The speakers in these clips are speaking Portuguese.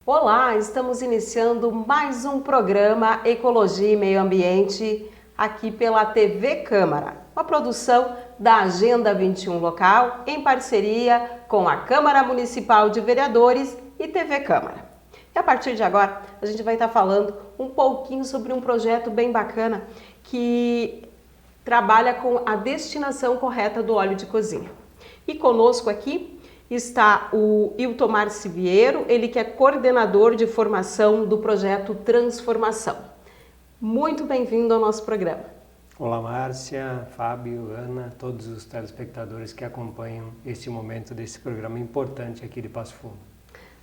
Olá, estamos iniciando mais um programa Ecologia e Meio Ambiente aqui pela TV Câmara, uma produção da Agenda 21 Local em parceria com a Câmara Municipal de Vereadores e TV Câmara. E a partir de agora a gente vai estar falando um pouquinho sobre um projeto bem bacana que trabalha com a destinação correta do óleo de cozinha. E conosco aqui está o Iltomar Siviero, ele que é coordenador de formação do projeto Transformação. Muito bem-vindo ao nosso programa. Olá, Márcia, Fábio, Ana, todos os telespectadores que acompanham este momento desse programa importante aqui de Passo Fundo.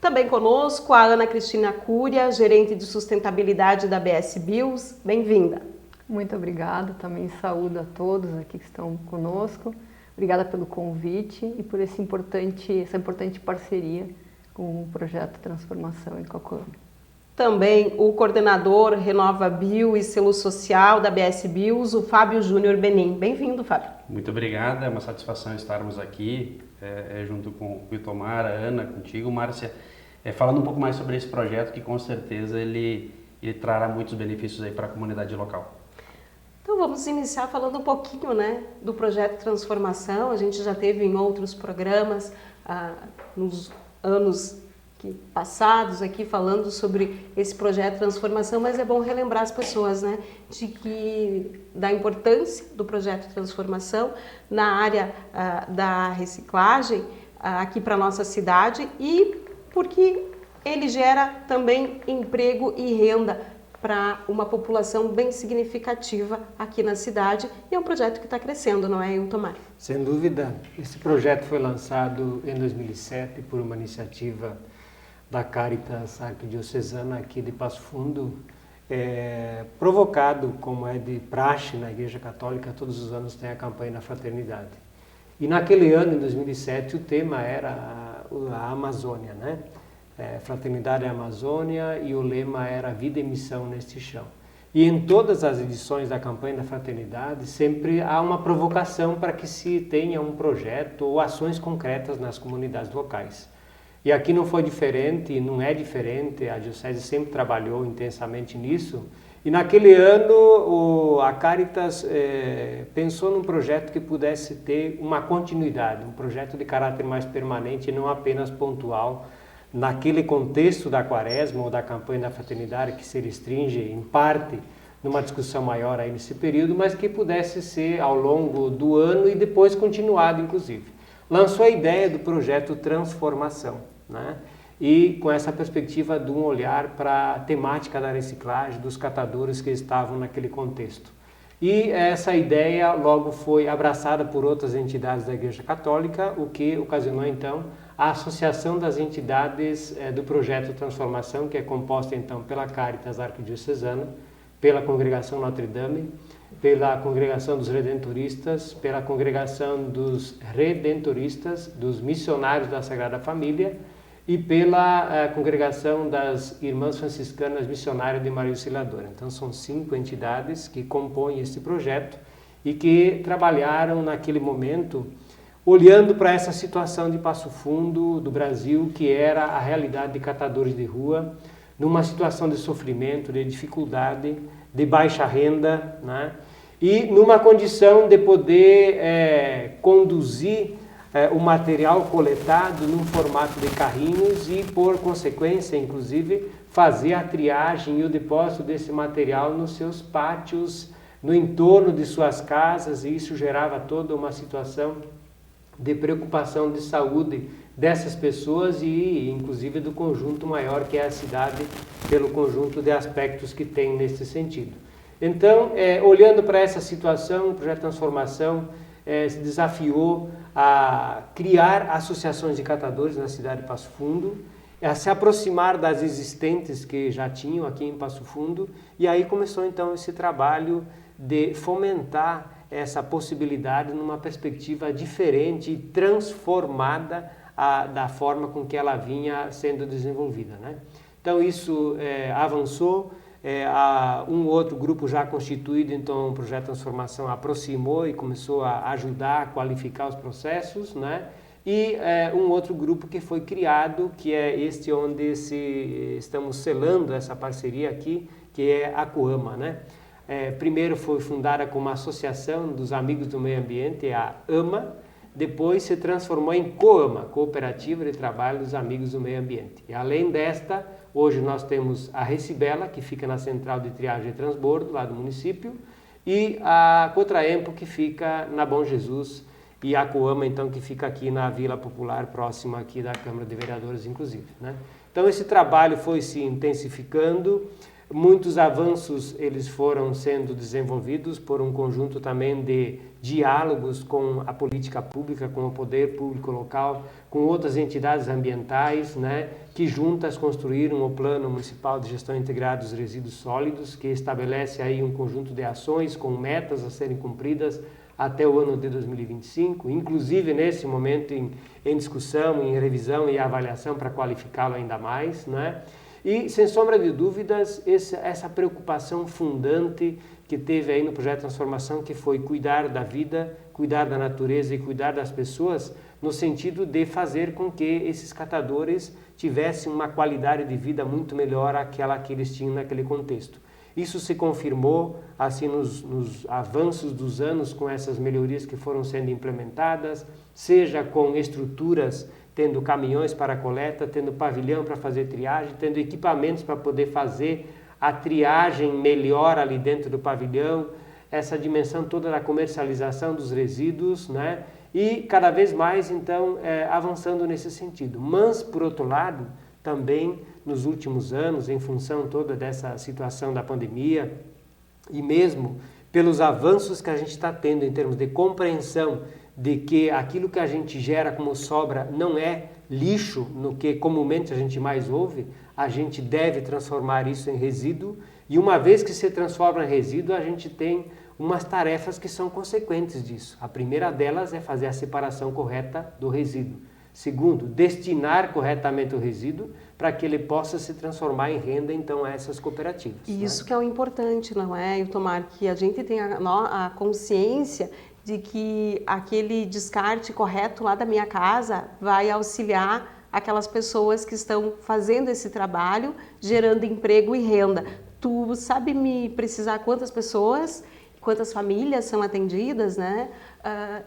Também conosco a Ana Cristina Cúria, gerente de sustentabilidade da BS Bios. Bem-vinda. Muito obrigada, também saúdo a todos aqui que estão conosco. Obrigada pelo convite e por essa importante parceria com o projeto Transformação em Cocoa. Também o coordenador Renova Bio e Selo Social da BS Bios, o Fábio Júnior Benim. Bem-vindo, Fábio. Muito obrigada, é uma satisfação estarmos aqui, junto com o Iltomar, a Ana, contigo, Márcia, falando um pouco mais sobre esse projeto que com certeza ele trará muitos benefícios aí para a comunidade local. Então vamos iniciar falando um pouquinho, do projeto Transformação. A gente já teve em outros programas, nos anos passados aqui falando sobre esse projeto Transformação, mas é bom relembrar as pessoas, da importância do projeto Transformação na área da reciclagem aqui para a nossa cidade e porque ele gera também emprego e renda para uma população bem significativa aqui na cidade e é um projeto que está crescendo, não é, Iltomar? Sem dúvida, esse projeto foi lançado em 2007 por uma iniciativa da Caritas Arquidiocesana aqui de Passo Fundo, provocado, como é de praxe na Igreja Católica, todos os anos tem a campanha da fraternidade. E naquele ano, em 2007, o tema era a Amazônia, Fraternidade Amazônia, e o lema era Vida e Missão neste Chão. E em todas as edições da campanha da Fraternidade, sempre há uma provocação para que se tenha um projeto ou ações concretas nas comunidades locais. E aqui não foi diferente, e não é diferente, a Diocese sempre trabalhou intensamente nisso. E naquele ano a Caritas pensou num projeto que pudesse ter uma continuidade, um projeto de caráter mais permanente e não apenas pontual, naquele contexto da Quaresma ou da campanha da Fraternidade, que se restringe em parte numa discussão maior aí nesse período, mas que pudesse ser ao longo do ano e depois continuado, inclusive. Lançou a ideia do projeto Transformação, e com essa perspectiva de um olhar para a temática da reciclagem, dos catadores que estavam naquele contexto. E essa ideia logo foi abraçada por outras entidades da Igreja Católica, o que ocasionou então a Associação das Entidades do Projeto Transformação, que é composta então pela Caritas Arquidiocesana, pela Congregação Notre Dame, pela Congregação dos Redentoristas, pela Congregação dos Redentoristas, dos Missionários da Sagrada Família e pela Congregação das Irmãs Franciscanas Missionárias de Maria Auxiliadora. Então são 5 entidades que compõem esse projeto e que trabalharam naquele momento olhando para essa situação de Passo Fundo do Brasil, que era a realidade de catadores de rua, numa situação de sofrimento, de dificuldade, de baixa renda, e numa condição de poder conduzir o material coletado num formato de carrinhos e, por consequência, inclusive, fazer a triagem e o depósito desse material nos seus pátios, no entorno de suas casas, e isso gerava toda uma situação de preocupação de saúde dessas pessoas e, inclusive, do conjunto maior que é a cidade, pelo conjunto de aspectos que tem nesse sentido. Então, olhando para essa situação, o Projeto Transformação se desafiou a criar associações de catadores na cidade de Passo Fundo, a se aproximar das existentes que já tinham aqui em Passo Fundo, e aí começou então esse trabalho de fomentar essa possibilidade numa perspectiva diferente e transformada da forma com que ela vinha sendo desenvolvida, Então isso avançou, um outro grupo já constituído, então o Projeto Transformação aproximou e começou a ajudar a qualificar os processos, e um outro grupo que foi criado, que é este onde estamos selando essa parceria aqui, que é a Coama, né? Primeiro foi fundada como Associação dos Amigos do Meio Ambiente, a AMA, depois se transformou em Coama, Cooperativa de Trabalho dos Amigos do Meio Ambiente. E além desta, hoje nós temos a Recibela, que fica na Central de Triagem e Transbordo, lá do município, e a Cotraempo, que fica na Bom Jesus, e a Coama, então, que fica aqui na Vila Popular, próxima aqui da Câmara de Vereadores, inclusive, né? Então, esse trabalho foi se intensificando. Muitos avanços eles foram sendo desenvolvidos por um conjunto também de diálogos com a política pública, com o poder público local, com outras entidades ambientais, né, que juntas construíram o Plano Municipal de Gestão Integrada dos Resíduos Sólidos, que estabelece aí um conjunto de ações com metas a serem cumpridas até o ano de 2025, inclusive nesse momento em discussão, em revisão e avaliação para qualificá-lo ainda mais, né? E, sem sombra de dúvidas, essa preocupação fundante que teve aí no projeto de transformação, que foi cuidar da vida, cuidar da natureza e cuidar das pessoas, no sentido de fazer com que esses catadores tivessem uma qualidade de vida muito melhor àquela que eles tinham naquele contexto. Isso se confirmou assim nos avanços dos anos com essas melhorias que foram sendo implementadas, seja com estruturas, tendo caminhões para coleta, tendo pavilhão para fazer triagem, tendo equipamentos para poder fazer a triagem melhor ali dentro do pavilhão, essa dimensão toda da comercialização dos resíduos, né? E cada vez mais, então, avançando nesse sentido. Mas, por outro lado, também nos últimos anos, em função toda dessa situação da pandemia, e mesmo pelos avanços que a gente está tendo em termos de compreensão de que aquilo que a gente gera como sobra não é lixo, no que comumente a gente mais ouve, a gente deve transformar isso em resíduo, e uma vez que se transforma em resíduo, a gente tem umas tarefas que são consequentes disso. A primeira delas é fazer a separação correta do resíduo. Segundo, destinar corretamente o resíduo para que ele possa se transformar em renda, então, a essas cooperativas. Isso, né? Que é o importante, não é, Iltomar? Que a gente tenha a consciência de que aquele descarte correto lá da minha casa vai auxiliar aquelas pessoas que estão fazendo esse trabalho, gerando emprego e renda. Tu sabe me precisar quantas pessoas, quantas famílias são atendidas, né?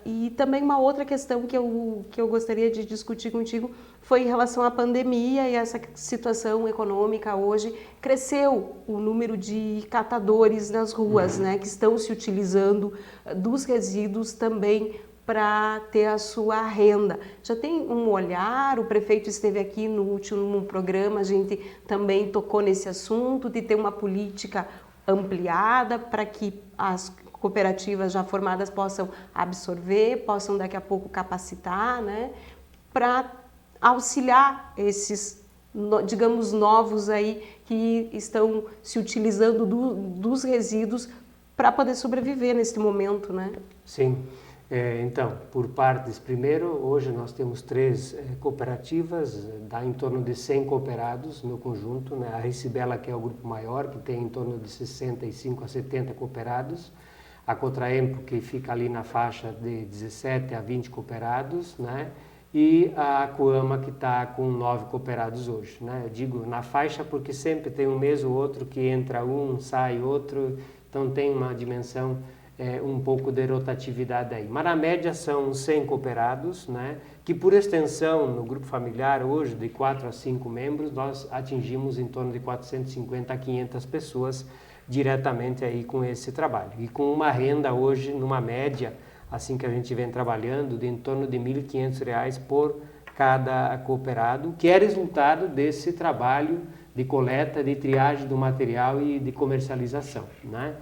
E também uma outra questão que eu gostaria de discutir contigo foi em relação à pandemia e essa situação econômica hoje. Cresceu o número de catadores nas ruas, né? Que estão se utilizando dos resíduos também para ter a sua renda. Já tem um olhar, o prefeito esteve aqui no último programa, a gente também tocou nesse assunto, de ter uma política ampliada para que as cooperativas já formadas possam absorver, possam daqui a pouco capacitar, né, para auxiliar esses, digamos, novos aí que estão se utilizando dos resíduos para poder sobreviver nesse momento, né? Sim. Então, por partes, primeiro, hoje nós temos 3 cooperativas, dá em torno de 100 cooperados no conjunto, né? A Recibela, que é o grupo maior, que tem em torno de 65 a 70 cooperados, a Cotraempo, que fica ali na faixa de 17 a 20 cooperados, né? E a Coama, que está com 9 cooperados hoje, né? Eu digo na faixa porque sempre tem um mês ou outro que entra um, sai outro, então tem uma dimensão um pouco de rotatividade aí. Mas na média são 100 cooperados, né? Que por extensão no grupo familiar hoje de 4 a 5 membros nós atingimos em torno de 450 a 500 pessoas diretamente aí com esse trabalho. E com uma renda hoje, numa média, assim que a gente vem trabalhando, de em torno de R$ 1.500 por cada cooperado, que é resultado desse trabalho de coleta, de triagem do material e de comercialização, né?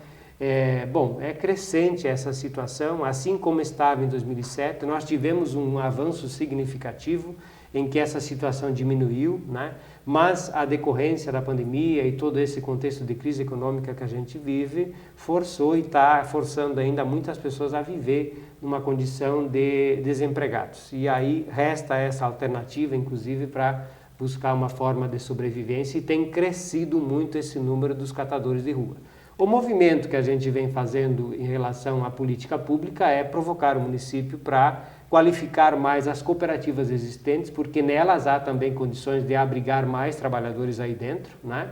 Bom, é crescente essa situação, assim como estava em 2007, nós tivemos um avanço significativo em que essa situação diminuiu, né? Mas a decorrência da pandemia e todo esse contexto de crise econômica que a gente vive forçou e está forçando ainda muitas pessoas a viver numa condição de desempregados. E aí resta essa alternativa, inclusive, para buscar uma forma de sobrevivência, e tem crescido muito esse número dos catadores de rua. O movimento que a gente vem fazendo em relação à política pública é provocar o município para qualificar mais as cooperativas existentes, porque nelas há também condições de abrigar mais trabalhadores aí dentro, né?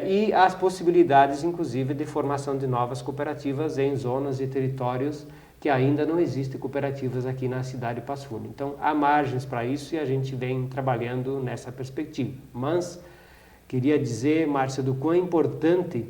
E as possibilidades, inclusive, de formação de novas cooperativas em zonas e territórios que ainda não existem cooperativas aqui na cidade de Passo Fundo. Então, há margens para isso e a gente vem trabalhando nessa perspectiva. Mas, queria dizer, Márcia, do quão importante,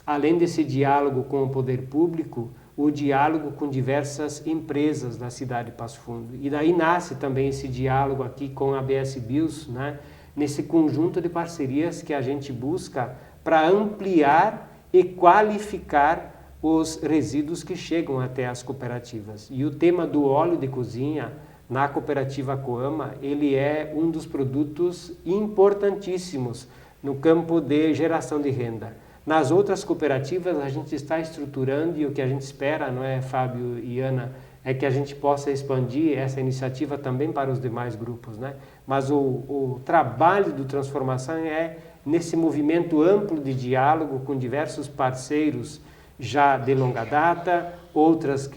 além desse diálogo com o poder público, o diálogo com diversas empresas da cidade de Passo Fundo. E daí nasce também esse diálogo aqui com a ABS Bios, né? Nesse conjunto de parcerias que a gente busca para ampliar e qualificar os resíduos que chegam até as cooperativas. E o tema do óleo de cozinha na cooperativa Coama, ele é um dos produtos importantíssimos no campo de geração de renda. Nas outras cooperativas a gente está estruturando e o que a gente espera, não é, Fábio e Ana, é que a gente possa expandir essa iniciativa também para os demais grupos, né? Mas o trabalho do Transformação é nesse movimento amplo de diálogo com diversos parceiros já de longa data, outros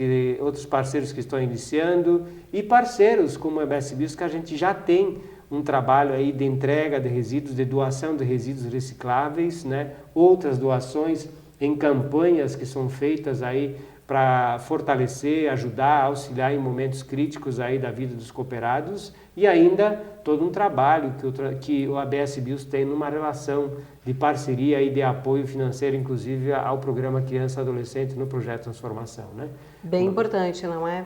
parceiros que estão iniciando e parceiros como a ABS Bios, que a gente já tem um trabalho aí de entrega de resíduos, de doação de resíduos recicláveis, né? Outras doações em campanhas que são feitas aí para fortalecer, ajudar, auxiliar em momentos críticos aí da vida dos cooperados e ainda todo um trabalho que o ABS Bios tem numa relação de parceria e de apoio financeiro, inclusive ao programa Criança e Adolescente no Projeto Transformação, né? Bem importante, não é?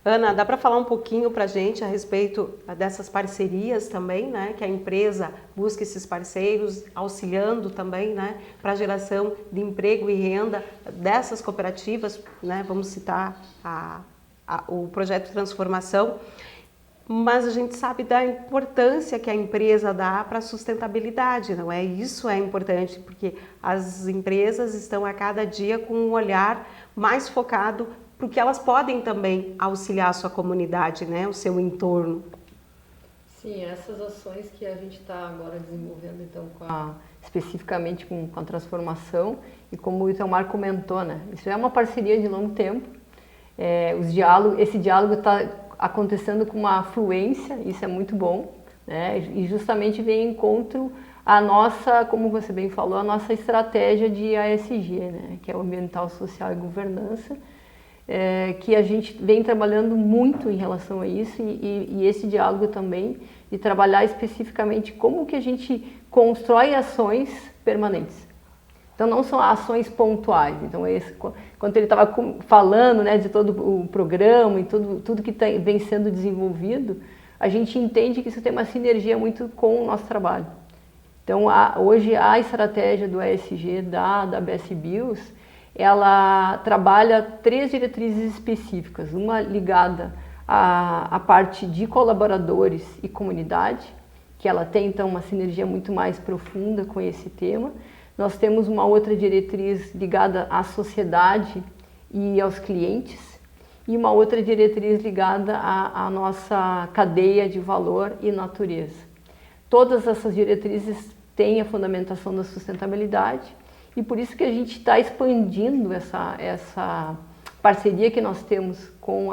Ana, dá para falar um pouquinho para a gente a respeito dessas parcerias também, né? Que a empresa busca esses parceiros, auxiliando também, né? Para a geração de emprego e renda dessas cooperativas, né? Vamos citar o projeto Transformação, mas a gente sabe da importância que a empresa dá para a sustentabilidade, não é? Isso é importante, porque as empresas estão a cada dia com um olhar mais focado porque elas podem também auxiliar a sua comunidade, né, o seu entorno. Sim, essas ações que a gente está agora desenvolvendo, então, especificamente com a transformação, e como o Itamar comentou, né, isso é uma parceria de longo tempo, esse diálogo está acontecendo com uma fluência, isso é muito bom, né, e justamente vem em encontro a nossa, como você bem falou, a nossa estratégia de ASG, né, que é o Ambiental, Social e Governança, que a gente vem trabalhando muito em relação a isso e esse diálogo também de trabalhar especificamente como que a gente constrói ações permanentes. Então não são ações pontuais. Então quando ele estava falando, né, de todo o programa e tudo que vem sendo desenvolvido, a gente entende que isso tem uma sinergia muito com o nosso trabalho. Então hoje a estratégia do ESG da ABS Bios, ela trabalha 3 diretrizes específicas, uma ligada à parte de colaboradores e comunidade, que ela tem então uma sinergia muito mais profunda com esse tema. Nós temos uma outra diretriz ligada à sociedade e aos clientes, e uma outra diretriz ligada à nossa cadeia de valor e natureza. Todas essas diretrizes têm a fundamentação da sustentabilidade, e por isso que a gente está expandindo essa parceria que nós temos com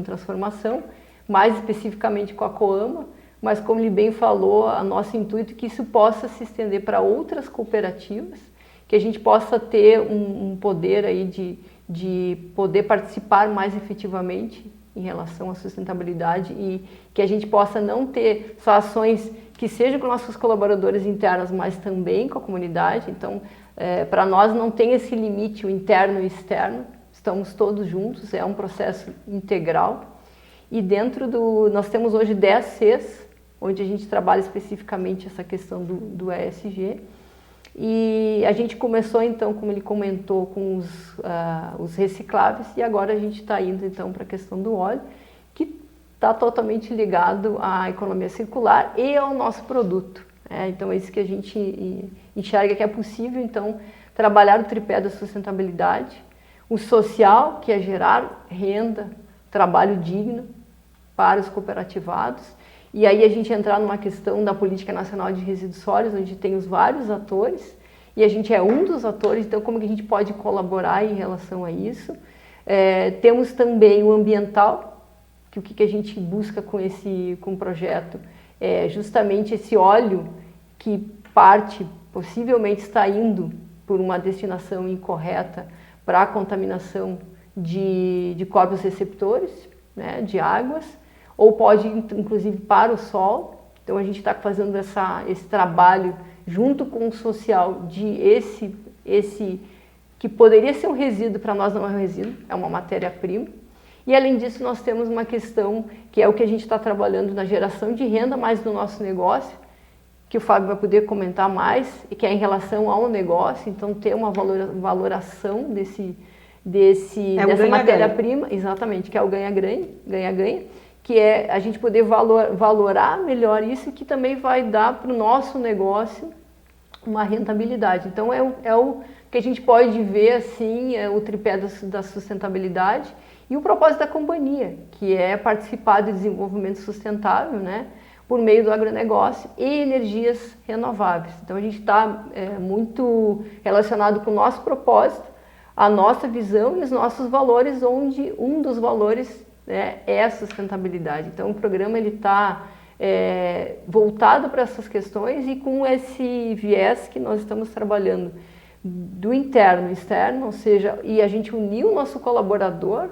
Transformação, mais especificamente com a Coama, mas como ele bem falou, o nosso intuito é que isso possa se estender para outras cooperativas, que a gente possa ter um poder aí de poder participar mais efetivamente em relação à sustentabilidade e que a gente possa não ter só ações que sejam com nossos colaboradores internos, mas também com a comunidade. Então, para nós não tem esse limite, o interno e o externo, estamos todos juntos, é um processo integral. E nós temos hoje 10 Cs, onde a gente trabalha especificamente essa questão do ESG. E a gente começou então, como ele comentou, com os recicláveis e agora a gente está indo então para a questão do óleo, que está totalmente ligado à economia circular e ao nosso produto. Então é isso que a gente enxerga que é possível, então, trabalhar o tripé da sustentabilidade, o social, que é gerar renda, trabalho digno para os cooperativados, e aí a gente entrar numa questão da Política Nacional de Resíduos Sólidos, onde tem os vários atores, e a gente é um dos atores, então como que a gente pode colaborar em relação a isso. Temos também o ambiental, que o que a gente busca com o projeto é justamente esse óleo que possivelmente está indo por uma destinação incorreta para a contaminação de corpos receptores, né, de águas, ou pode inclusive para o solo. Então a gente está fazendo esse trabalho junto com o social de esse que poderia ser um resíduo, para nós não é um resíduo, é uma matéria-prima. E além disso nós temos uma questão que é o que a gente está trabalhando na geração de renda mais do nosso negócio, que o Fábio vai poder comentar mais, e que é em relação ao negócio, então ter uma valoração dessa matéria-prima, exatamente, que é o ganha-ganha, que é a gente poder valorar melhor isso, que também vai dar para o nosso negócio uma rentabilidade. Então é o que a gente pode ver assim, o tripé da sustentabilidade e o propósito da companhia, que é participar do desenvolvimento sustentável, né, por meio do agronegócio e energias renováveis. Então a gente está muito relacionado com o nosso propósito, a nossa visão e os nossos valores, onde um dos valores, né, é a sustentabilidade. Então o programa está voltado para essas questões e com esse viés que nós estamos trabalhando do interno e externo, ou seja, e a gente uniu o nosso colaborador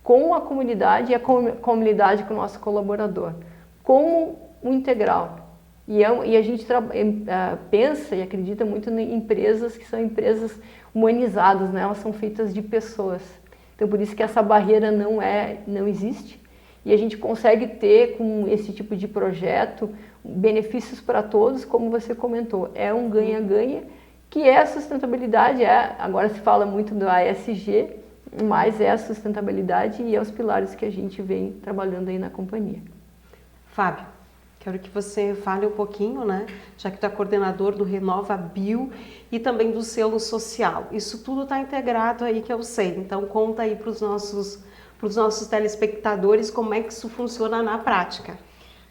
com a comunidade e a comunidade com o nosso colaborador, como um integral. E a gente pensa e acredita muito em empresas que são empresas humanizadas, né? Elas são feitas de pessoas. Então por isso que essa barreira não existe. E a gente consegue ter com esse tipo de projeto benefícios para todos, como você comentou. É um ganha-ganha, que é a sustentabilidade, agora se fala muito do ASG, mas é a sustentabilidade e é os pilares que a gente vem trabalhando aí na companhia. Fábio, quero que você fale um pouquinho, né? Já que tu é coordenador do Renova Bio e também do selo social. Isso tudo está integrado aí, que eu sei. Então conta aí para os nossos telespectadores como é que isso funciona na prática.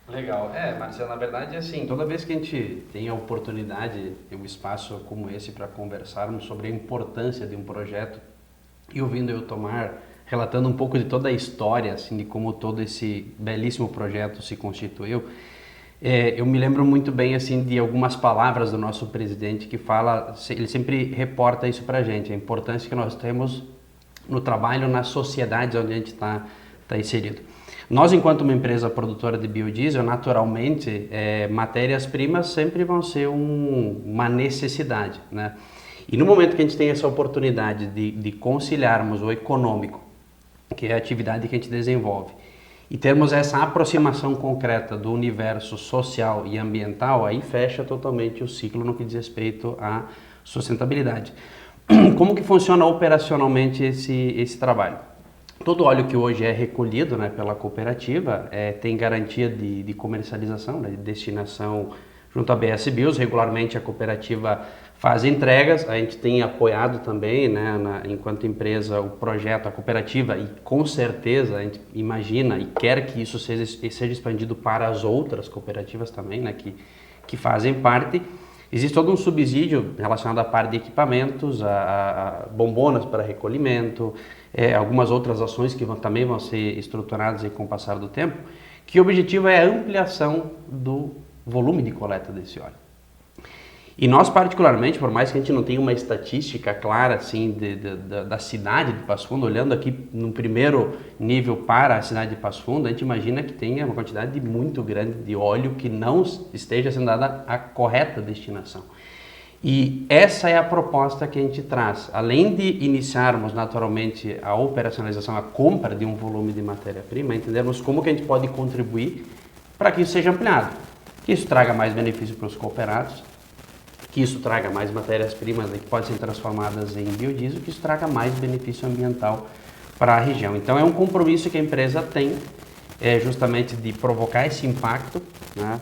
Legal. Marcela, na verdade, assim, toda vez que a gente tem a oportunidade, tem um espaço como esse para conversarmos sobre a importância de um projeto, e ouvindo eu relatando um pouco de toda a história, assim, de como todo esse belíssimo projeto se constituiu, eu me lembro muito bem, assim, de algumas palavras do nosso presidente que fala, ele sempre reporta isso para a gente, a importância que nós temos no trabalho nas sociedades onde a gente está inserido. Nós, enquanto uma empresa produtora de biodiesel, naturalmente, matérias-primas sempre vão ser uma necessidade, né? E no momento que a gente tem essa oportunidade de conciliarmos o econômico, que é a atividade que a gente desenvolve, e termos essa aproximação concreta do universo social e ambiental, aí fecha totalmente o ciclo no que diz respeito à sustentabilidade. Como que funciona operacionalmente esse trabalho? Todo óleo que hoje é recolhido, né, pela cooperativa tem garantia de comercialização, né, de destinação junto à BS Bios. Regularmente a cooperativa faz entregas, a gente tem apoiado também, né, enquanto empresa, o projeto, a cooperativa, e com certeza a gente imagina e quer que isso seja expandido para as outras cooperativas também, né, que fazem parte. Existe todo um subsídio relacionado à parte de equipamentos, a bombonas para recolhimento, algumas outras ações que também vão ser estruturadas aí com o passar do tempo, que o objetivo é a ampliação do volume de coleta desse óleo. E nós, particularmente, por mais que a gente não tenha uma estatística clara assim, da cidade de Passo Fundo, olhando aqui no primeiro nível para a cidade de Passo Fundo, a gente imagina que tenha uma quantidade muito grande de óleo que não esteja sendo dada a correta destinação. E essa é a proposta que a gente traz. Além de iniciarmos naturalmente a operacionalização, a compra de um volume de matéria-prima, entendermos como que a gente pode contribuir para que isso seja ampliado, que isso traga mais benefício para os cooperados, que isso traga mais matérias-primas que podem ser transformadas em biodiesel, que isso traga mais benefício ambiental para a região. Então é um compromisso que a empresa tem, justamente de provocar esse impacto, né,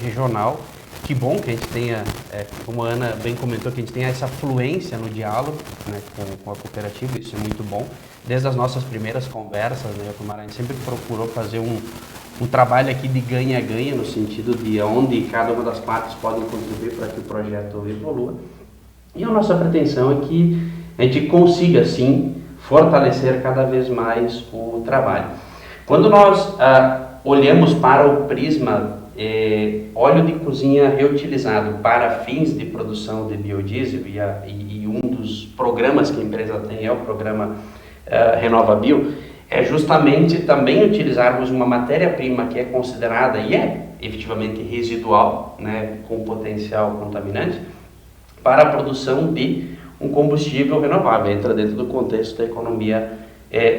regional. Que bom que a gente tenha, como a Ana bem comentou, que a gente tenha essa fluência no diálogo, né, com a cooperativa, isso é muito bom. Desde as nossas primeiras conversas, né, a gente sempre procurou fazer um trabalho aqui de ganha-ganha, no sentido de onde cada uma das partes podem contribuir para que o projeto evolua. E a nossa pretensão é que a gente consiga, sim, fortalecer cada vez mais o trabalho. Quando nós olhamos para o prisma óleo de cozinha reutilizado para fins de produção de biodiesel, e um dos programas que a empresa tem é o programa RenovaBio, é justamente também utilizarmos uma matéria-prima que é considerada e é efetivamente residual, né, com potencial contaminante, para a produção de um combustível renovável, entra dentro do contexto da economia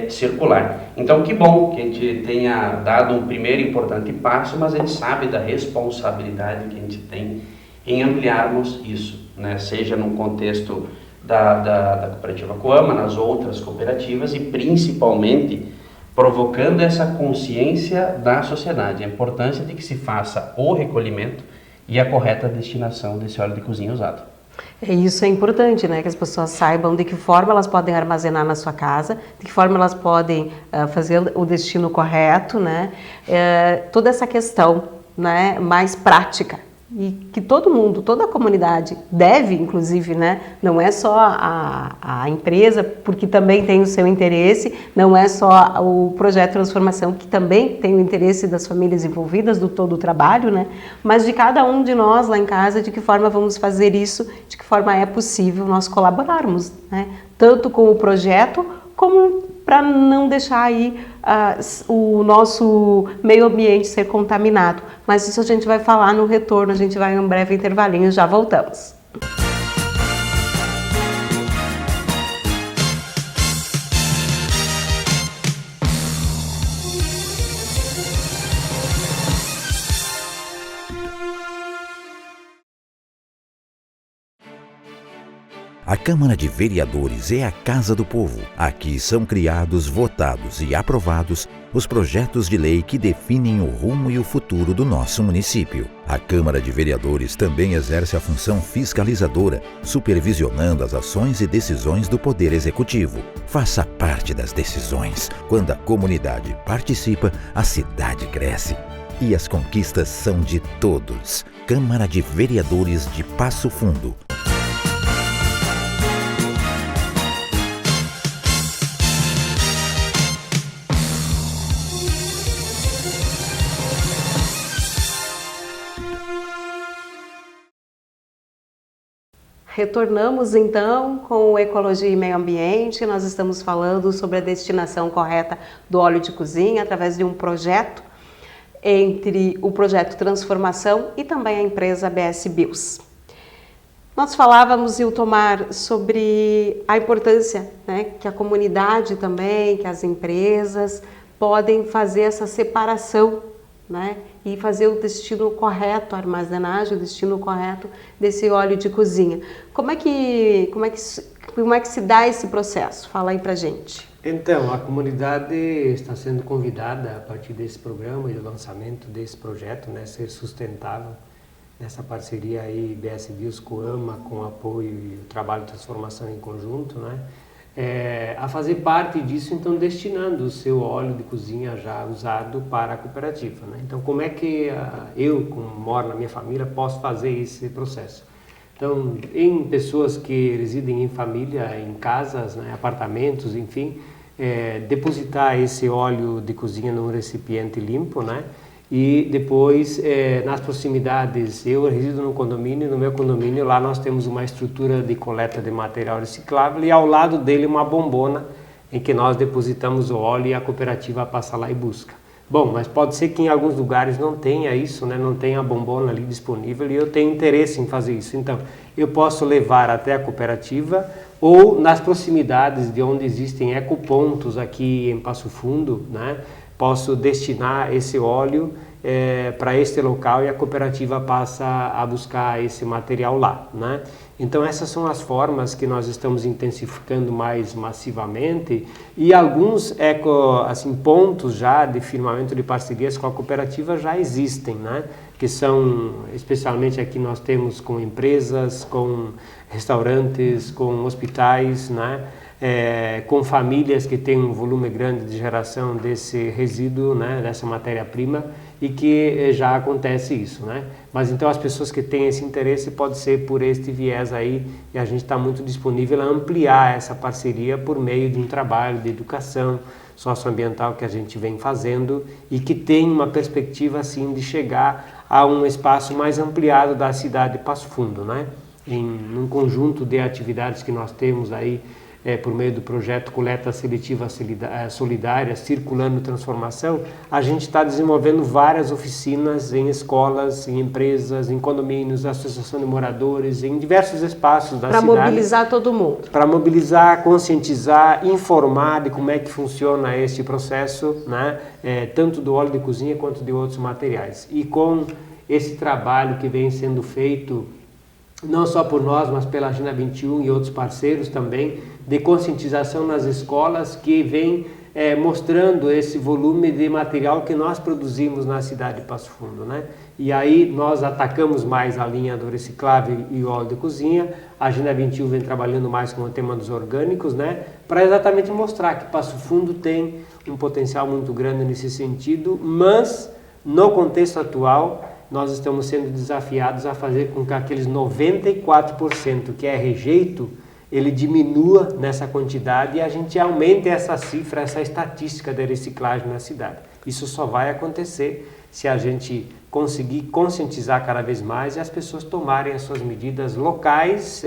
circular. Então, que bom que a gente tenha dado um primeiro importante passo, mas a gente sabe da responsabilidade que a gente tem em ampliarmos isso, né? Seja no contexto da cooperativa Coama, nas outras cooperativas e principalmente provocando essa consciência da sociedade, a importância de que se faça o recolhimento e a correta destinação desse óleo de cozinha usado. Isso é importante, né? Que as pessoas saibam de que forma elas podem armazenar na sua casa, de que forma elas podem fazer o destino correto, né? Toda essa questão, né, mais prática e que todo mundo, toda a comunidade deve, inclusive, né? Não é só a empresa, porque também tem o seu interesse, não é só o projeto de transformação, que também tem o interesse das famílias envolvidas, do todo o trabalho, né? Mas de cada um de nós lá em casa, de que forma vamos fazer isso, de que forma é possível nós colaborarmos, né? Tanto com o projeto, como para não deixar aí o nosso meio ambiente ser contaminado. Mas isso a gente vai falar no retorno, a gente vai em um breve intervalinho, já voltamos. A Câmara de Vereadores é a Casa do Povo. Aqui são criados, votados e aprovados os projetos de lei que definem o rumo e o futuro do nosso município. A Câmara de Vereadores também exerce a função fiscalizadora, supervisionando as ações e decisões do Poder Executivo. Faça parte das decisões. Quando a comunidade participa, a cidade cresce. E as conquistas são de todos. Câmara de Vereadores de Passo Fundo. Retornamos então com o Ecologia e Meio Ambiente. Nós estamos falando sobre a destinação correta do óleo de cozinha através de um projeto entre o projeto Transformação e também a empresa BS Bios. Nós falávamos, Iltomar, sobre a importância, né, que a comunidade também, que as empresas podem fazer essa separação, né, e fazer o destino correto, a armazenagem, o destino correto desse óleo de cozinha. Como é que se dá esse processo? Fala aí pra gente. Então, a comunidade está sendo convidada a partir desse programa e do lançamento desse projeto, né, Ser Sustentável, nessa parceria aí BS Bios Coama, com apoio e o trabalho de transformação em conjunto, né, a fazer parte disso, então destinando o seu óleo de cozinha já usado para a cooperativa, né? Então, como é que eu, como moro na minha família, posso fazer esse processo? Então, em pessoas que residem em família, em casas, né, apartamentos, enfim, depositar esse óleo de cozinha num recipiente limpo, né? E depois, nas proximidades, eu resido num condomínio, no meu condomínio lá nós temos uma estrutura de coleta de material reciclável e ao lado dele uma bombona em que nós depositamos o óleo e a cooperativa passa lá e busca. Bom, mas pode ser que em alguns lugares não tenha isso, né? Não tenha a bombona ali disponível e eu tenho interesse em fazer isso. Então, eu posso levar até a cooperativa ou nas proximidades de onde existem ecopontos aqui em Passo Fundo, né? Posso destinar esse óleo para este local e a cooperativa passa a buscar esse material lá, né? Então essas são as formas que nós estamos intensificando mais massivamente e alguns pontos já de firmamento de parcerias com a cooperativa já existem, né? Que são, especialmente aqui nós temos com empresas, com restaurantes, com hospitais, né? com famílias que têm um volume grande de geração desse resíduo, né, dessa matéria-prima, e que já acontece isso, né? Mas então as pessoas que têm esse interesse pode ser por este viés aí, e a gente está muito disponível a ampliar essa parceria por meio de um trabalho de educação socioambiental que a gente vem fazendo e que tem uma perspectiva assim de chegar a um espaço mais ampliado da cidade de Passo Fundo, né? Em um conjunto de atividades que nós temos aí por meio do projeto Coleta Seletiva Solidária, Circulando Transformação, a gente está desenvolvendo várias oficinas em escolas, em empresas, em condomínios, associação de moradores, em diversos espaços da cidade. Para mobilizar todo mundo. Para mobilizar, conscientizar, informar de como é que funciona este processo, né? Tanto do óleo de cozinha quanto de outros materiais. E com esse trabalho que vem sendo feito, não só por nós, mas pela Agenda 21 e outros parceiros também, de conscientização nas escolas, que vem mostrando esse volume de material que nós produzimos na cidade de Passo Fundo, né? E aí nós atacamos mais a linha do reciclável e o óleo de cozinha. A Agenda 21 vem trabalhando mais com o tema dos orgânicos, né? Para exatamente mostrar que Passo Fundo tem um potencial muito grande nesse sentido, mas no contexto atual nós estamos sendo desafiados a fazer com que aqueles 94% que é rejeito, ele diminua nessa quantidade e a gente aumente essa cifra, essa estatística de reciclagem na cidade. Isso só vai acontecer se a gente conseguir conscientizar cada vez mais e as pessoas tomarem as suas medidas locais,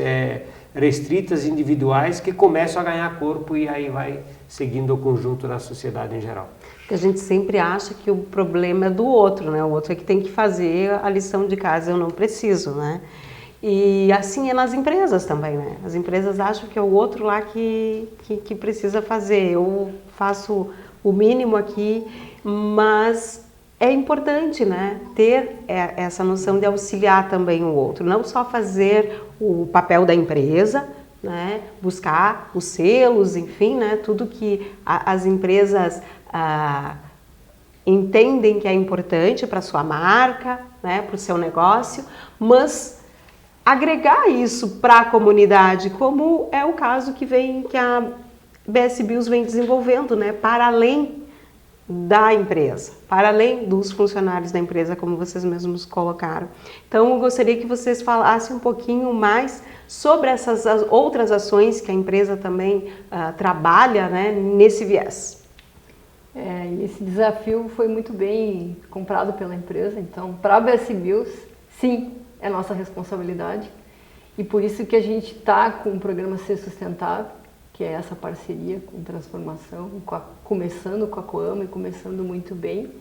restritas, individuais, que começam a ganhar corpo e aí vai seguindo o conjunto da sociedade em geral. A gente sempre acha que o problema é do outro, né? O outro é que tem que fazer a lição de casa, eu não preciso, né? E assim é nas empresas também, né? As empresas acham que é o outro lá que precisa fazer. Eu faço o mínimo aqui, mas é importante, né? Ter essa noção de auxiliar também o outro. Não só fazer o papel da empresa, né? Buscar os selos, enfim, né? Tudo que as empresas entendem que é importante para a sua marca, né? Para o seu negócio, mas agregar isso para a comunidade, como é o caso que a BS Bios vem desenvolvendo, né? Para além da empresa, para além dos funcionários da empresa, como vocês mesmos colocaram. Então, eu gostaria que vocês falassem um pouquinho mais sobre essas outras ações que a empresa também trabalha, né, nesse viés. E esse desafio foi muito bem comprado pela empresa, então, para a BS Bios, sim, é nossa responsabilidade, e por isso que a gente está com o programa Ser Sustentável, que é essa parceria com transformação, começando com a Coama e começando muito bem.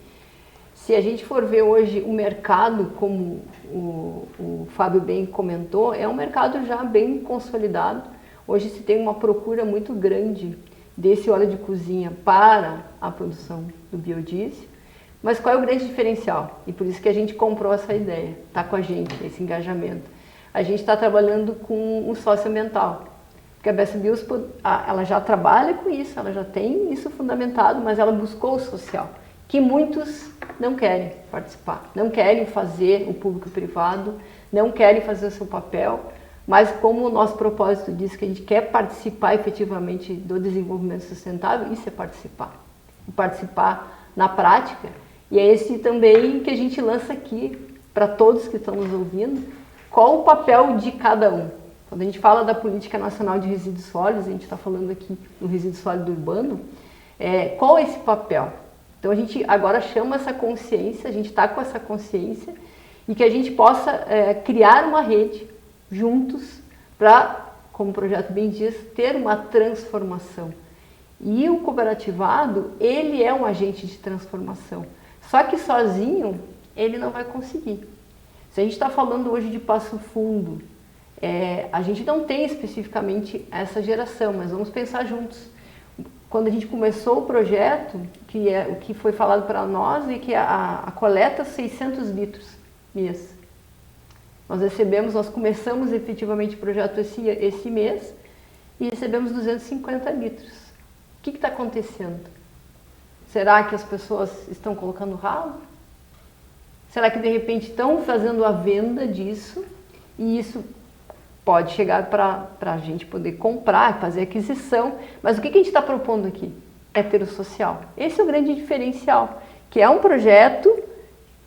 Se a gente for ver hoje o mercado, como o Fábio bem comentou, é um mercado já bem consolidado. Hoje se tem uma procura muito grande desse óleo de cozinha para a produção do biodiesel. Mas qual é o grande diferencial? E por isso que a gente comprou essa ideia, está com a gente, esse engajamento. A gente está trabalhando com o socioambiental. Porque a BS Bios, ela já trabalha com isso, ela já tem isso fundamentado, mas ela buscou o social, que muitos não querem participar, não querem fazer o público-privado, não querem fazer o seu papel, mas como o nosso propósito diz que a gente quer participar efetivamente do desenvolvimento sustentável, isso é participar. E participar na prática, e é esse também que a gente lança aqui para todos que estão nos ouvindo, qual o papel de cada um. Quando a gente fala da Política Nacional de Resíduos Sólidos, a gente está falando aqui no resíduo sólido urbano, qual é esse papel? Então a gente agora chama essa consciência, a gente está com essa consciência e que a gente possa criar uma rede juntos para, como o projeto bem diz, ter uma transformação. E o cooperativado, ele é um agente de transformação, só que sozinho ele não vai conseguir. Se a gente está falando hoje de Passo Fundo, a gente não tem especificamente essa geração, mas vamos pensar juntos. Quando a gente começou o projeto, o que foi falado para nós é que a coleta 600 litros mês. Nós começamos efetivamente o projeto esse mês e recebemos 250 litros. O que está acontecendo? Será que as pessoas estão colocando ralo? Será que de repente estão fazendo a venda disso e isso pode chegar para a gente poder comprar, fazer aquisição, mas o que a gente está propondo aqui? É ter o social. Esse é o grande diferencial, que é um projeto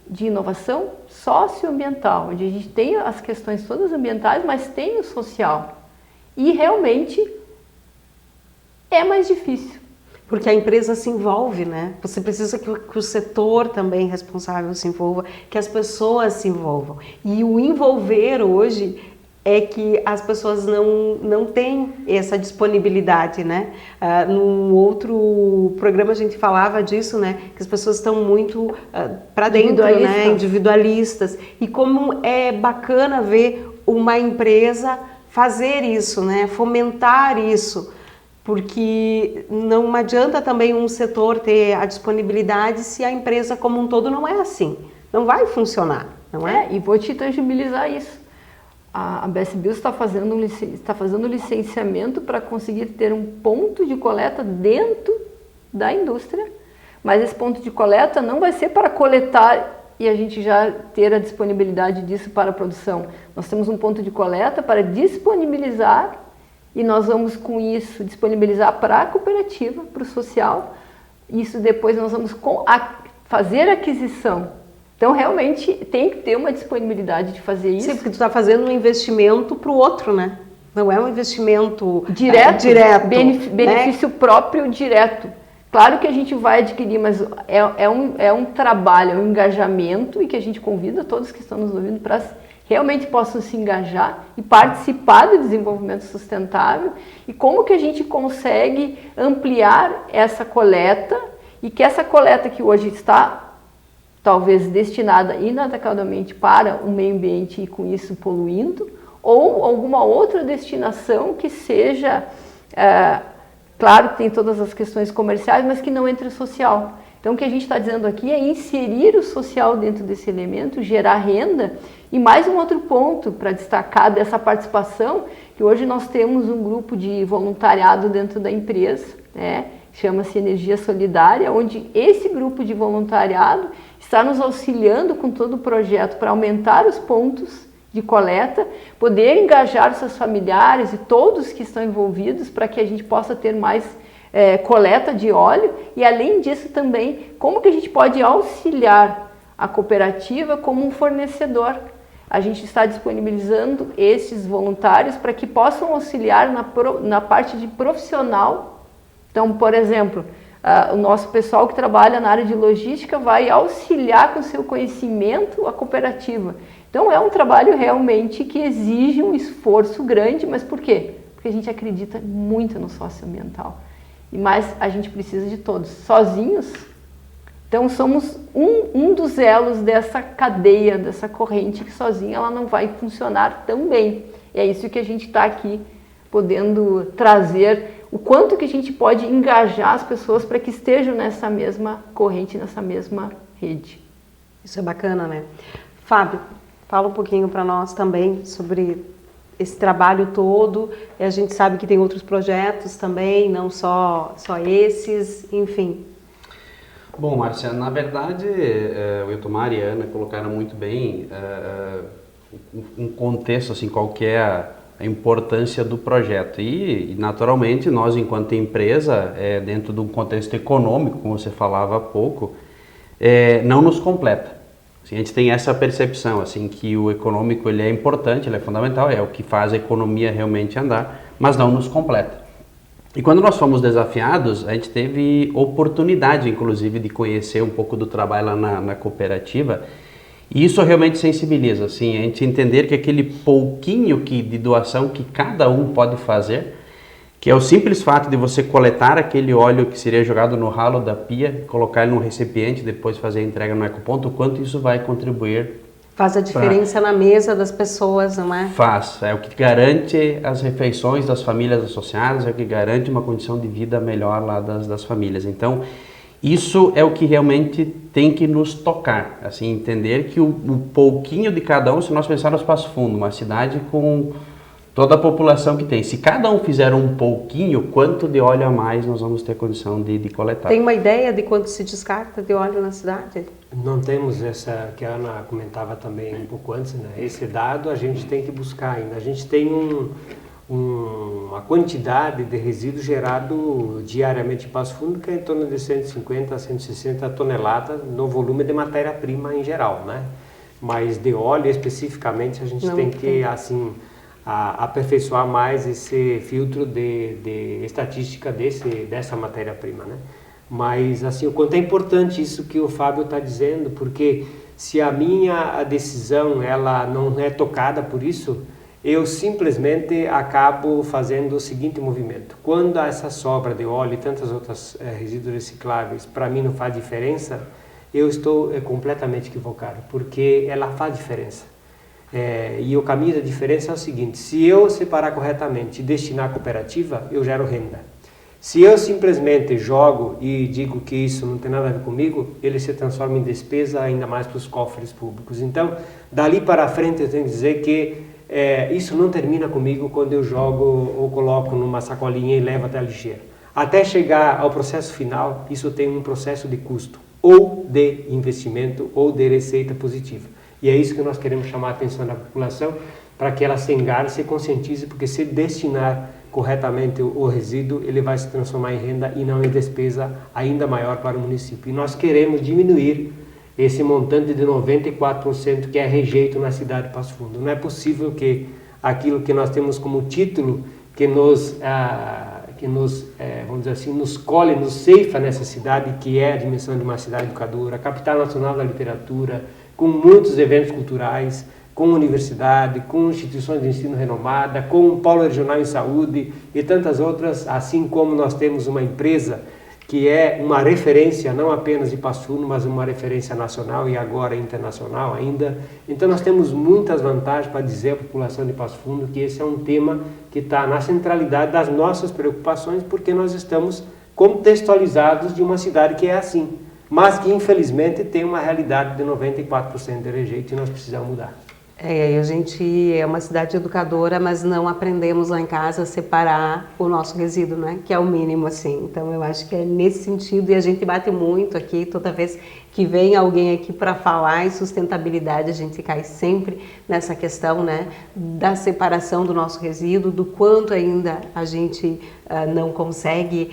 de inovação socioambiental, onde a gente tem as questões todas ambientais, mas tem o social. E realmente é mais difícil. Porque a empresa se envolve, né? Você precisa que o setor também responsável se envolva, que as pessoas se envolvam. E o envolver hoje é que as pessoas não têm essa disponibilidade, né? No outro programa a gente falava disso, né? Que as pessoas estão muito para dentro, né? Individualistas. E como é bacana ver uma empresa fazer isso, né? Fomentar isso. Porque não adianta também um setor ter a disponibilidade se a empresa como um todo não é assim. Não vai funcionar, não é? E vou te tangibilizar isso. A BS Bios está fazendo licenciamento para conseguir ter um ponto de coleta dentro da indústria, mas esse ponto de coleta não vai ser para coletar e a gente já ter a disponibilidade disso para a produção. Nós temos um ponto de coleta para disponibilizar e nós vamos com isso disponibilizar para a cooperativa, para o social. Isso depois nós vamos fazer a aquisição. Então realmente tem que ter uma disponibilidade de fazer isso. Sim, porque tu está fazendo um investimento para o outro, né? Não é um investimento direto, benefício né? próprio direto. Claro que a gente vai adquirir, mas é um trabalho, é um engajamento e que a gente convida todos que estão nos ouvindo para realmente possam se engajar e participar do desenvolvimento sustentável e como que a gente consegue ampliar essa coleta e que essa coleta que hoje está talvez destinada inadequadamente para o meio ambiente e com isso poluindo, ou alguma outra destinação que seja, claro que tem todas as questões comerciais, mas que não entre o social. Então o que a gente está dizendo aqui é inserir o social dentro desse elemento, gerar renda. E mais um outro ponto para destacar dessa participação, que hoje nós temos um grupo de voluntariado dentro da empresa, né? Chama-se Energia Solidária, onde esse grupo de voluntariado está nos auxiliando com todo o projeto para aumentar os pontos de coleta, poder engajar seus familiares e todos que estão envolvidos para que a gente possa ter mais coleta de óleo e além disso também como que a gente pode auxiliar a cooperativa como um fornecedor. A gente está disponibilizando esses voluntários para que possam auxiliar na parte de profissional. Então, por exemplo, o nosso pessoal que trabalha na área de logística vai auxiliar com seu conhecimento a cooperativa. Então é um trabalho realmente que exige um esforço grande, mas por quê? Porque a gente acredita muito no socioambiental. Mas a gente precisa de todos. Sozinhos, então somos um dos elos dessa cadeia, dessa corrente que sozinha ela não vai funcionar tão bem. E é isso que a gente está aqui podendo trazer, o quanto que a gente pode engajar as pessoas para que estejam nessa mesma corrente, nessa mesma rede. Isso é bacana, né? Fábio, fala um pouquinho para nós também sobre esse trabalho todo. A gente sabe que tem outros projetos também, não só esses, enfim. Bom, Márcia, na verdade, o Eutomar e a Ana colocaram muito bem um contexto, assim, qual que é a importância do projeto. E, naturalmente, nós, enquanto empresa, dentro de um contexto econômico, como você falava há pouco, não nos completa. Assim, a gente tem essa percepção, assim, que o econômico ele é importante, ele é fundamental, é o que faz a economia realmente andar, mas não nos completa. E quando nós fomos desafiados, a gente teve oportunidade, inclusive, de conhecer um pouco do trabalho lá na cooperativa. E isso realmente sensibiliza, assim, a gente entender que aquele pouquinho de doação que cada um pode fazer, que é o simples fato de você coletar aquele óleo que seria jogado no ralo da pia, colocar ele num recipiente, depois fazer a entrega no ecoponto, o quanto isso vai contribuir. Faz a diferença na mesa das pessoas, não é? Faz, é o que garante as refeições das famílias associadas, é o que garante uma condição de vida melhor lá das famílias. Então, isso é o que realmente tem que nos tocar, assim, entender que o pouquinho de cada um, se nós pensarmos no Passo Fundo, uma cidade com toda a população que tem, se cada um fizer um pouquinho, quanto de óleo a mais nós vamos ter condição de coletar? Tem uma ideia de quanto se descarta de óleo na cidade? Não temos essa, que a Ana comentava também um pouco antes, né? Esse dado a gente tem que buscar ainda. A gente tem uma quantidade de resíduo gerado diariamente em Passo Fundo que é em torno de 150 a 160 toneladas no volume de matéria-prima em geral, né? Mas de óleo especificamente a gente tem que assim aperfeiçoar mais esse filtro de estatística dessa matéria-prima, né? Mas assim, o quanto é importante isso que o Fábio está dizendo, porque se a minha decisão ela não é tocada por isso, eu simplesmente acabo fazendo o seguinte movimento. Quando essa sobra de óleo e tantas outras resíduos recicláveis para mim não faz diferença, eu estou completamente equivocado, porque ela faz diferença. E o caminho da diferença é o seguinte: se eu separar corretamente e destinar à cooperativa, eu gero renda. Se eu simplesmente jogo e digo que isso não tem nada a ver comigo, ele se transforma em despesa ainda mais para os cofres públicos. Então, dali para frente eu tenho que dizer que isso não termina comigo quando eu jogo ou coloco numa sacolinha e levo até a lixeira. Até chegar ao processo final, isso tem um processo de custo, ou de investimento, ou de receita positiva. E é isso que nós queremos chamar a atenção da população, para que ela se engane, se conscientize, porque se destinar corretamente o resíduo, ele vai se transformar em renda e não em despesa ainda maior para o município. E nós queremos diminuir esse montante de 94% que é rejeito na cidade de Passo Fundo. Não é possível que aquilo que nós temos como título, que nos vamos dizer assim, nos colhe, nos ceifa nessa cidade, que é a dimensão de uma cidade educadora, capital nacional da literatura, com muitos eventos culturais, com universidade, com instituições de ensino renomada, com um polo regional em saúde e tantas outras, assim como nós temos uma empresa que é uma referência não apenas de Passo Fundo, mas uma referência nacional e agora internacional ainda. Então nós temos muitas vantagens para dizer à população de Passo Fundo que esse é um tema que está na centralidade das nossas preocupações, porque nós estamos contextualizados de uma cidade que é assim, mas que infelizmente tem uma realidade de 94% de rejeito e nós precisamos mudar. A gente é uma cidade educadora, mas não aprendemos lá em casa a separar o nosso resíduo, né? Que é o mínimo, assim. Então, eu acho que é nesse sentido, e a gente bate muito aqui, toda vez que vem alguém aqui para falar em sustentabilidade, a gente cai sempre nessa questão, né? Da separação do nosso resíduo, do quanto ainda a gente não consegue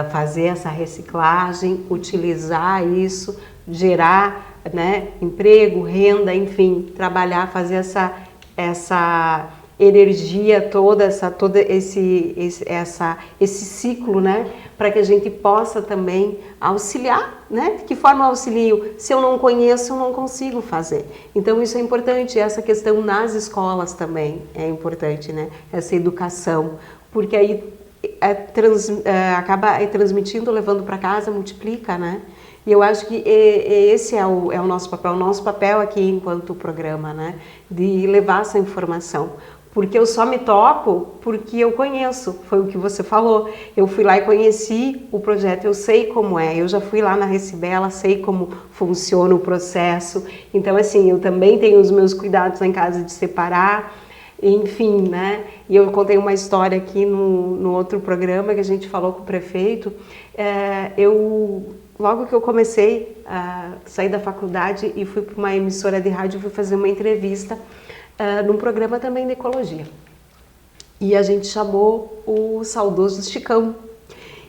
fazer essa reciclagem, utilizar isso, gerar, né, emprego, renda, enfim, trabalhar, fazer essa energia toda, esse ciclo, né, para que a gente possa também auxiliar, né? De que forma auxilio? Se eu não conheço, eu não consigo fazer. Então isso é importante, essa questão nas escolas também é importante, né? Essa educação, porque aí acaba transmitindo, levando para casa, multiplica, né? E eu acho que esse é o nosso papel. O nosso papel aqui enquanto programa, né? De levar essa informação. Porque eu só me toco porque eu conheço, foi o que você falou. Eu fui lá e conheci o projeto, eu sei como é. Eu já fui lá na Recibela, sei como funciona o processo. Então, assim, eu também tenho os meus cuidados lá em casa de separar. Enfim, né? E eu contei uma história aqui no outro programa que a gente falou com o prefeito. Logo que eu comecei a sair da faculdade e fui para uma emissora de rádio, fui fazer uma entrevista num programa também de ecologia. E a gente chamou o saudoso Chicão.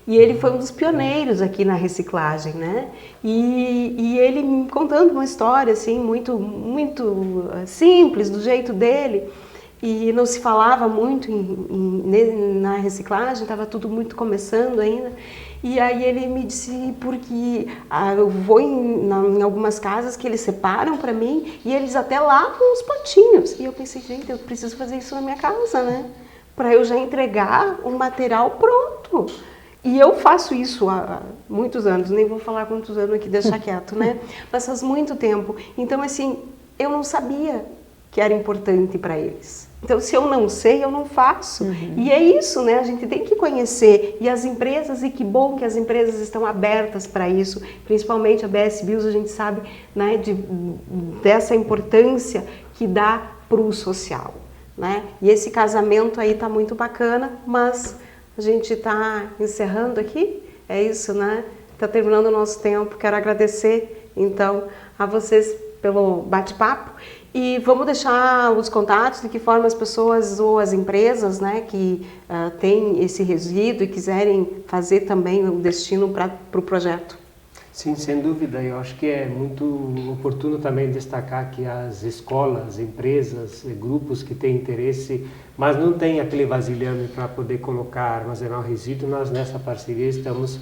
E ele foi um dos pioneiros aqui na reciclagem, né? E ele me contando uma história assim, muito, muito simples, do jeito dele. E não se falava muito na reciclagem, estava tudo muito começando ainda. E aí ele me disse, porque eu vou em algumas casas que eles separam para mim e eles até lavam os potinhos. E eu pensei, gente, eu preciso fazer isso na minha casa, né? Para eu já entregar o material pronto. E eu faço isso há muitos anos, nem vou falar quantos anos aqui, deixar quieto, né? Mas faz muito tempo. Então, assim, eu não sabia que era importante para eles. Então, se eu não sei, eu não faço. E é isso, né? A gente tem que conhecer. E as empresas, e que bom que as empresas estão abertas para isso, principalmente a BS Bios, a gente sabe, né, dessa importância que dá para o social, né? E esse casamento aí tá muito bacana, mas a gente está encerrando aqui, é isso, né? Está terminando o nosso tempo. Quero agradecer Então, a vocês pelo bate-papo. E vamos deixar os contatos de que forma as pessoas ou as empresas, né, que têm esse resíduo e quiserem fazer também o destino para o projeto. Sim, sem dúvida. Eu acho que é muito oportuno também destacar que as escolas, empresas, grupos que têm interesse, mas não têm aquele vasilhame para poder colocar, armazenar o resíduo, nós nessa parceria estamos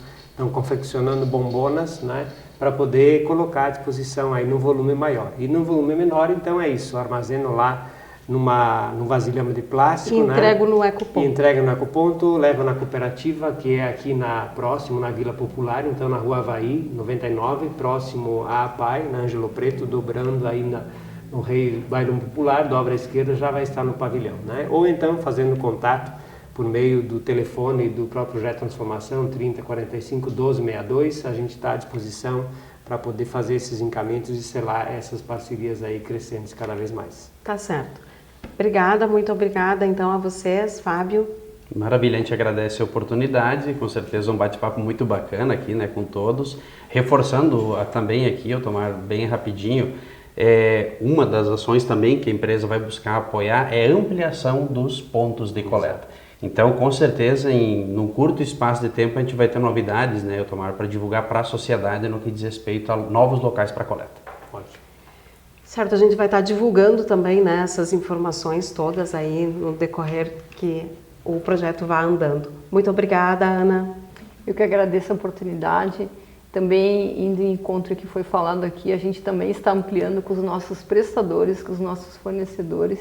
confeccionando bombonas, né, para poder colocar à disposição aí no volume maior. E no volume menor, então é isso, armazeno lá num vasilhame de plástico, e entrego, né, no ecoponto. Entrega no ecoponto, leva na cooperativa, que é aqui próximo na Vila Popular, então na Rua Havaí, 99, próximo à APAI, na Ângelo Preto, dobrando aí no Rei Bailão Popular, dobra à esquerda, já vai estar no pavilhão, né? Ou então fazendo contato por meio do telefone do próprio Projeto Transformação, 30 45 12 62, a gente está à disposição para poder fazer esses encaminhamentos e selar essas parcerias aí crescentes cada vez mais. Tá certo. Obrigada, muito obrigada então a vocês, Fábio. Maravilha, a gente agradece a oportunidade, com certeza um bate-papo muito bacana aqui, né, com todos. Reforçando também aqui, eu tomar bem rapidinho, uma das ações também que a empresa vai buscar apoiar é a ampliação dos pontos de coleta. Então, com certeza, num curto espaço de tempo, a gente vai ter novidades, né, eu tomar para divulgar para a sociedade no que diz respeito a novos locais para coleta. Ótimo. Certo, a gente vai estar divulgando também, né, essas informações todas aí no decorrer que o projeto vai andando. Muito obrigada, Ana. Eu que agradeço a oportunidade. Também, indo em encontro que foi falado aqui, a gente também está ampliando com os nossos prestadores, com os nossos fornecedores.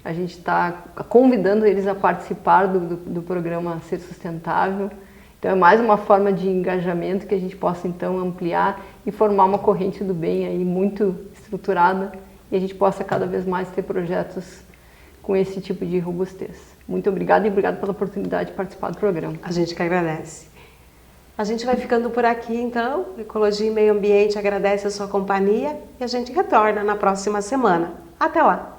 A gente está convidando eles a participar do programa Ser Sustentável. Então é mais uma forma de engajamento que a gente possa então ampliar e formar uma corrente do bem aí muito estruturada e a gente possa cada vez mais ter projetos com esse tipo de robustez. Muito obrigada e obrigado pela oportunidade de participar do programa. A gente que agradece. A gente vai ficando por aqui então. Ecologia e Meio Ambiente agradece a sua companhia e a gente retorna na próxima semana. Até lá!